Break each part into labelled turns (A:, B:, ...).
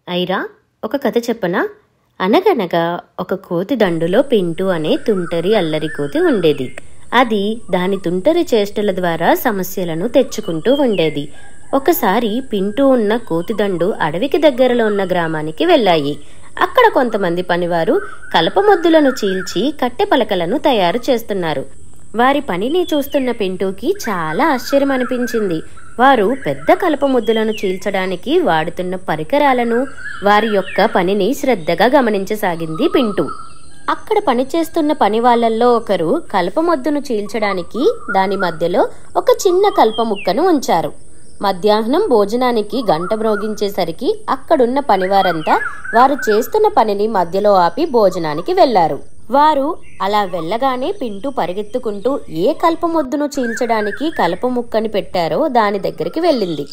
A: ఐరా ఒక కథ చెప్పనా? అనగనగా ఒక కోతి దండులో పింటూ అనే తుంటరి అల్లరి కోతి ఉండేది. అది దాని తుంటరి చేష్టల ద్వారా సమస్యలను తెచ్చుకుంటూ ఉండేది. ఒకసారి పింటూ ఉన్న కోతిదండు అడవికి దగ్గరలో ఉన్న గ్రామానికి వెళ్ళాయి. అక్కడ కొంతమంది పనివారు కలపమొద్దులను చీల్చి కట్టె పలకలను తయారు చేస్తున్నారు. వారి పనిని చూస్తున్న పింటూకి చాలా ఆశ్చర్యం అనిపించింది. వారు పెద్ద కలపముద్దులను చీల్చడానికి వాడుతున్న పరికరాలను, వారి యొక్క పనిని శ్రద్ధగా గమనించసాగింది పింటూ. అక్కడ పనిచేస్తున్న పని వాళ్ళల్లో ఒకరు కలపముద్దును చీల్చడానికి దాని మధ్యలో ఒక చిన్న కల్పముక్కను ఉంచారు. మధ్యాహ్నం భోజనానికి గంట మ్రోగించేసరికి అక్కడున్న పనివారంతా వారు చేస్తున్న పనిని మధ్యలో ఆపి భోజనానికి వెళ్లారు. వారు అలా వెళ్ళగానే పింటూ పరిగెత్తుకుంటూ ఏ కల్పమొద్దును చీల్చడానికి కలపముక్కని పెట్టారో దాని దగ్గరికి వెళ్ళింది.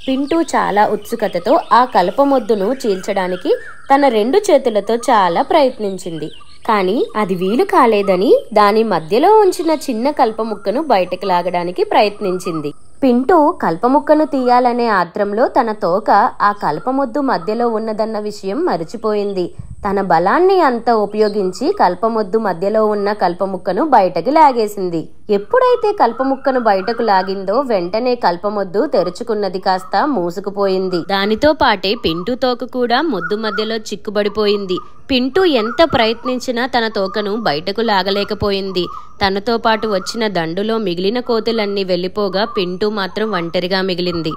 A: పింటూ చాలా ఉత్సుకతతో ఆ కలపమొద్దును చీల్చడానికి తన 2 చేతులతో చాలా ప్రయత్నించింది. కానీ అది వీలు కాలేదని దాని మధ్యలో ఉంచిన చిన్న కల్పముక్కను బయటకు లాగడానికి ప్రయత్నించింది. పింటూ కల్పముక్కను తీయాలనే ఆత్రంలో తన తోక ఆ కల్పమొద్దు మధ్యలో ఉన్నదన్న విషయం మరిచిపోయింది. తన బలాన్ని అంతా ఉపయోగించి కల్పమొద్దు మధ్యలో ఉన్న కల్పముక్కను బయటకు లాగేసింది. ఎప్పుడైతే కల్పముక్కను బయటకు లాగిందో వెంటనే కల్పమొద్దు తెరుచుకున్నది కాస్త మూసుకుపోయింది. దానితో పాటే పింటూ తోక కూడా మొద్దు మధ్యలో చిక్కుబడిపోయింది. పింటూ ఎంత ప్రయత్నించినా తన తోకను బయటకు లాగలేకపోయింది. తనతో పాటు వచ్చిన దండులో మిగిలిన కోతులన్నీ వెళ్ళిపోగా పింటూ మాత్రం ఒంటరిగా మిగిలింది.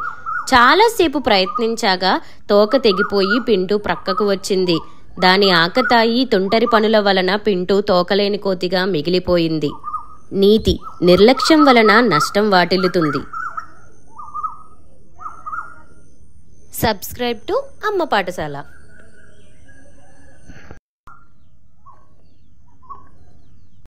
A: చాలాసేపు ప్రయత్నించాగా తోక తెగిపోయి పింటూ ప్రక్కకు వచ్చింది. దాని ఆకతాయి తుంటరి పనుల వలన పింటూ తోకలేని కోతిగా మిగిలిపోయింది. నీతి: నిర్లక్ష్యం వలన నష్టం వాటిల్లుతుంది. సబ్స్క్రైబ్ టు అమ్మ పాఠశాల.